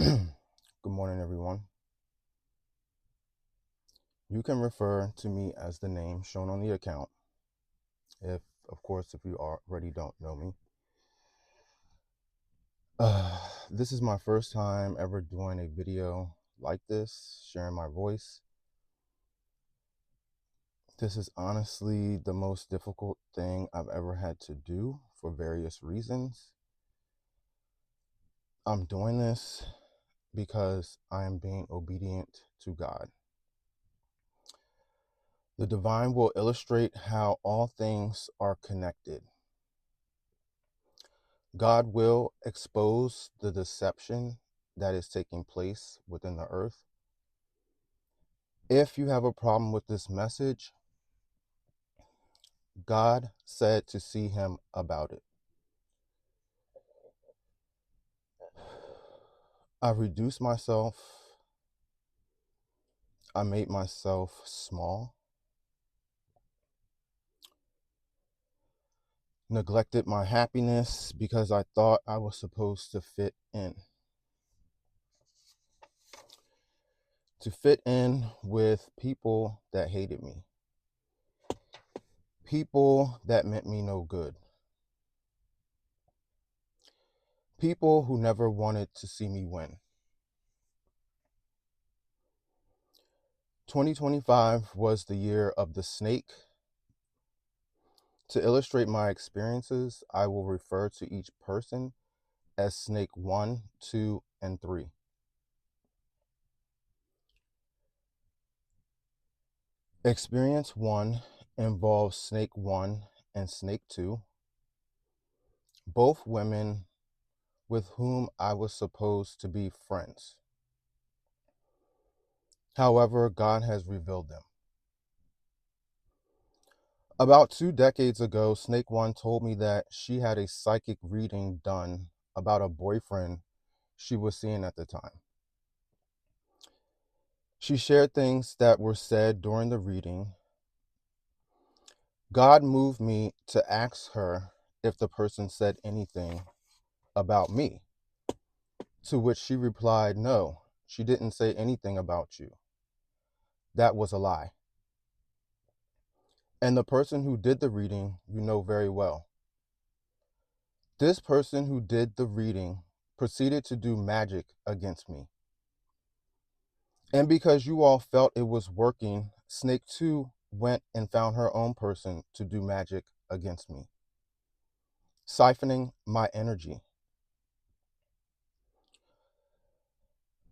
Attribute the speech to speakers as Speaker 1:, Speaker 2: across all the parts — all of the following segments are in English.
Speaker 1: Good morning, everyone. You can refer to me as the name shown on the account, if, of course, if you already don't know me. This is my first time ever doing a video like this, sharing my voice. This is honestly the most difficult thing I've ever had to do for various reasons. I'm doing this because I am being obedient to God. The divine will illustrate how all things are connected. God will expose the deception that is taking place within the earth. If you have a problem with this message, God said to see him about it. I reduced myself. I made myself small, neglected my happiness because I thought I was supposed to fit in with people that hated me, people that meant me no good, people who never wanted to see me win. 2025 was the year of the snake. To illustrate my experiences, I will refer to each person as snake 1, 2, and 3. Experience 1 involves snake 1 and snake 2, both women with whom I was supposed to be friends. However, God has revealed them. About 2 decades ago, snake 1 told me that she had a psychic reading done about a boyfriend she was seeing at the time. She shared things that were said during the reading. God moved me to ask her if the person said anything about me, to which she replied, "No, she didn't say anything about you. That was a lie." And the person who did the reading, you know very well. This person who did the reading proceeded to do magic against me. And because you all felt it was working, Snake 2 went and found her own person to do magic against me, siphoning my energy.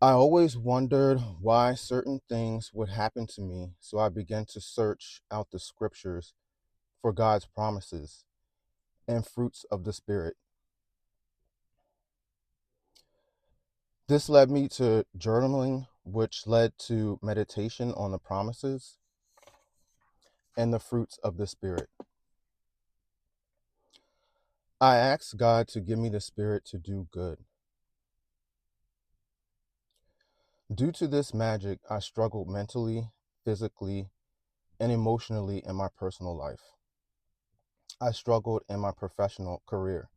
Speaker 1: I always wondered why certain things would happen to me, so I began to search out the scriptures for God's promises and fruits of the Spirit. This led me to journaling, which led to meditation on the promises and the fruits of the Spirit. I asked God to give me the Spirit to do good. Due to this magic, I struggled mentally, physically, and emotionally in my personal life. I struggled in my professional career.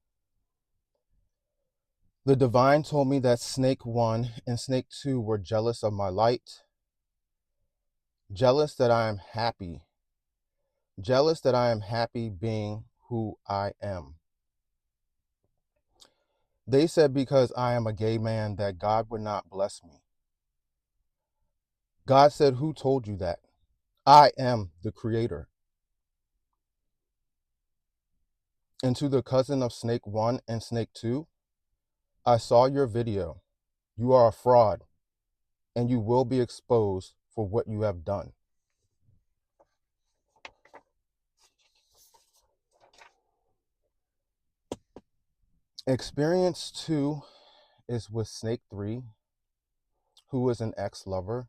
Speaker 1: The divine told me that snake 1 and snake 2 were jealous of my light, jealous that I am happy, jealous that I am happy being who I am. They said because I am a gay man that God would not bless me. God said, "Who told you that? I am the creator." And to the cousin of snake 1 and snake 2, I saw your video. You are a fraud, and you will be exposed for what you have done. Experience 2 is with snake 3, who is an ex-lover.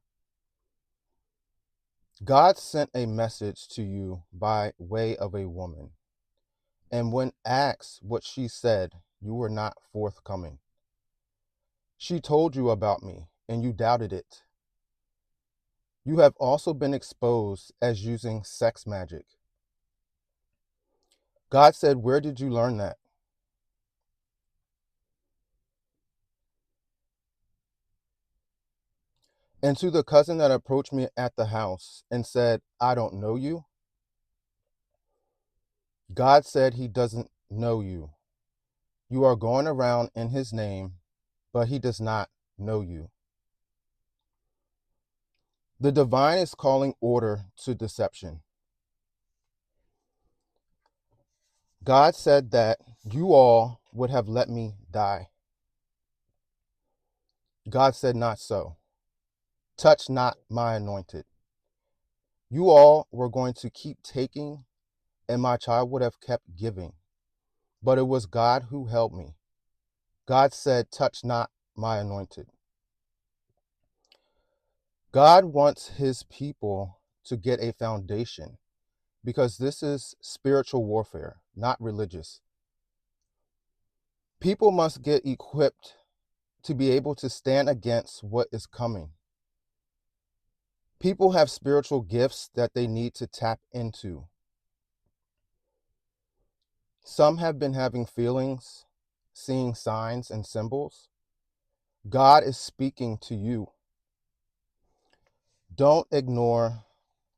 Speaker 1: God sent a message to you by way of a woman, and when asked what she said, you were not forthcoming. She told you about me, and you doubted it. You have also been exposed as using sex magic. God said, "Where did you learn that?" And to the cousin that approached me at the house and said, I don't know you, God said he doesn't know you. You are going around in his name, but he does not know you. The divine is calling order to deception. God said that you all would have let me die. God said, not so. Touch not my anointed. You all were going to keep taking, and my child would have kept giving. But it was God who held me. God said, touch not my anointed. God wants his people to get a foundation because this is spiritual warfare, not religious. People must get equipped to be able to stand against what is coming. People have spiritual gifts that they need to tap into. Some have been having feelings, seeing signs and symbols. God is speaking to you. Don't ignore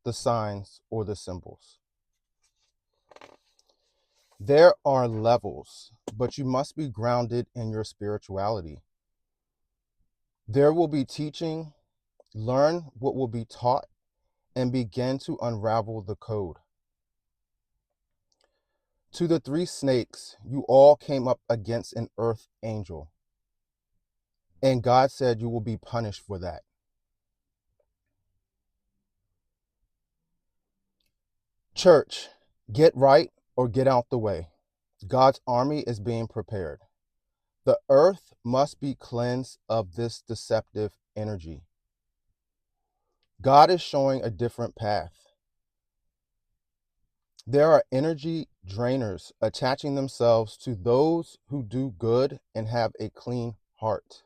Speaker 1: the signs or the symbols. There are levels, but you must be grounded in your spirituality. There will be teaching, learn what will be taught, and begin to unravel the code. To the three snakes, you all came up against an earth angel. And God said you will be punished for that. Church, get right or get out the way. God's army is being prepared. The earth must be cleansed of this deceptive energy. God is showing a different path. There are energy drainers attaching themselves to those who do good and have a clean heart.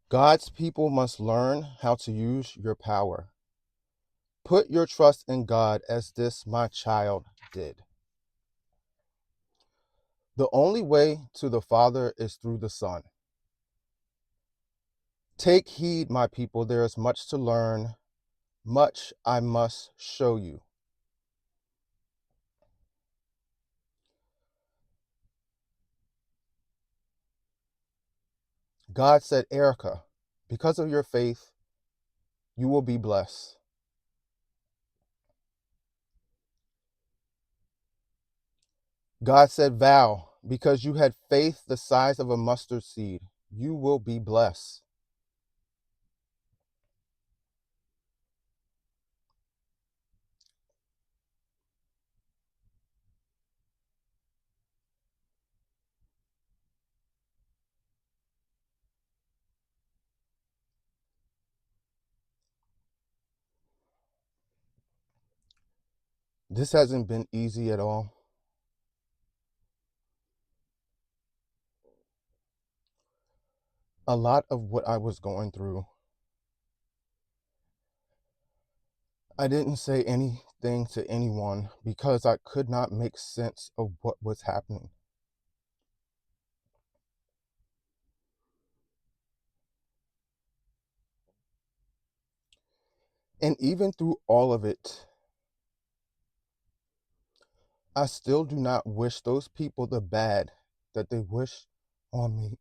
Speaker 1: God's people must learn how to use your power. Put your trust in God as this my child did. The only way to the Father is through the Son. Take heed, my people, there is much to learn, much I must show you. God said, Erica, because of your faith, you will be blessed. God said, Val, because you had faith the size of a mustard seed, you will be blessed. This hasn't been easy at all. A lot of what I was going through, I didn't say anything to anyone because I could not make sense of what was happening. And even through all of it, I still do not wish those people the bad that they wish on me.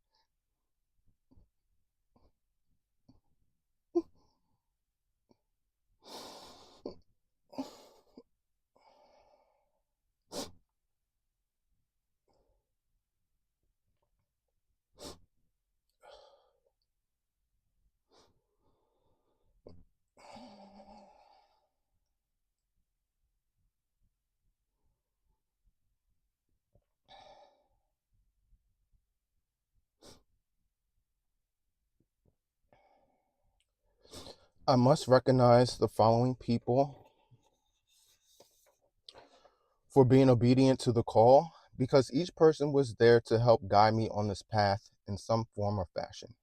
Speaker 1: I must recognize the following people for being obedient to the call because each person was there to help guide me on this path in some form or fashion.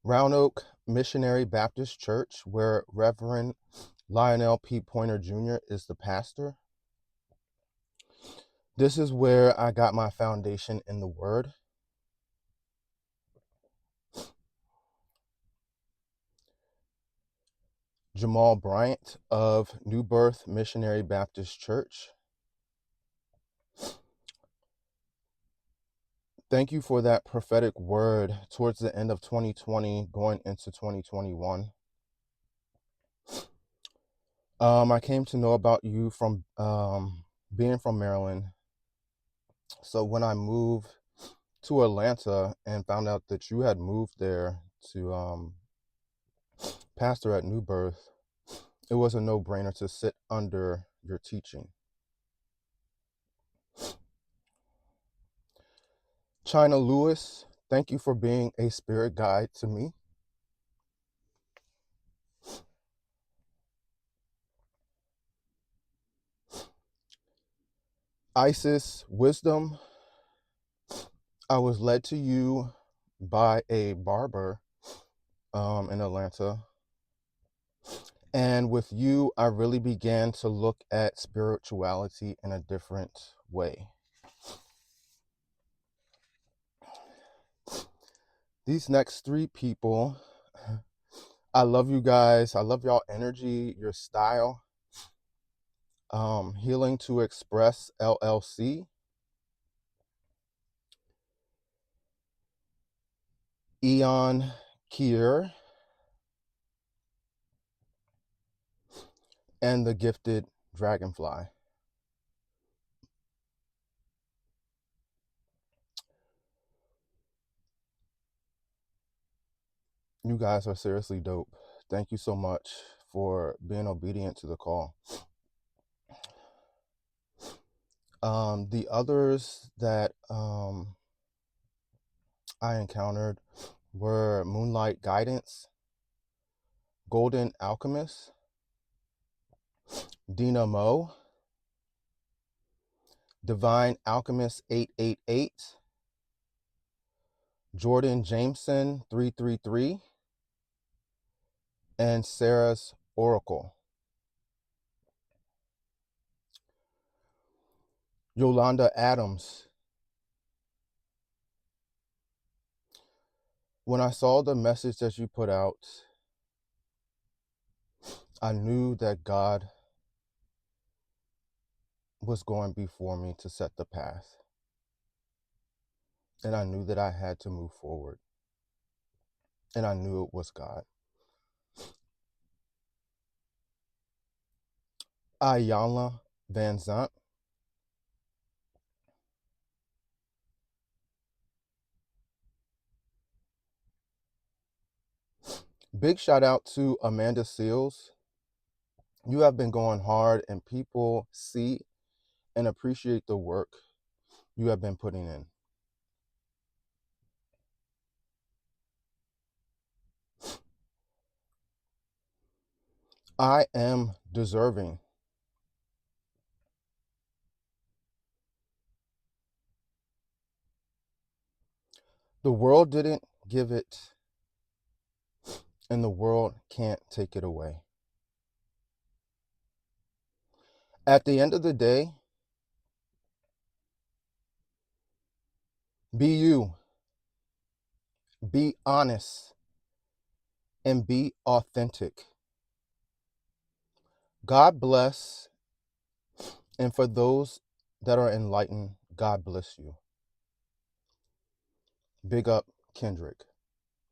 Speaker 1: Round Oak Missionary Baptist Church, where Reverend Lionel P. Pointer Jr. is the pastor. This is where I got my foundation in the Word. Jamal Bryant of New Birth Missionary Baptist Church. Thank you for that prophetic word towards the end of 2020, going into 2021. I came to know about you from being from Maryland. So when I moved to Atlanta and found out that you had moved there to pastor at New Birth, it was a no-brainer to sit under your teaching. China Lewis, thank you for being a spirit guide to me. Isis Wisdom, I was led to you by a barber in Atlanta. And with you, I really began to look at spirituality in a different way. These next three people, I love you guys. I love y'all energy, your style. Healing to Express LLC. Eon Kier. And the Gifted Dragonfly. You guys are seriously dope. Thank you so much for being obedient to the call. The others that I encountered were Moonlight Guidance, Golden Alchemist, Dina Mo, Divine Alchemist 888, Jordan Jameson 333, and Sarah's Oracle. Yolanda Adams. When I saw the message that you put out, I knew that God was going before me to set the path. And I knew that I had to move forward. And I knew it was God. Ayanna Van Zant. Big shout out to Amanda Seals. You have been going hard, and people see and appreciate the work you have been putting in. I am deserving. The world didn't give it, and the world can't take it away. At the end of the day, be you, be honest, and be authentic. God bless, and for those that are enlightened, God bless you. Big up, Kendrick.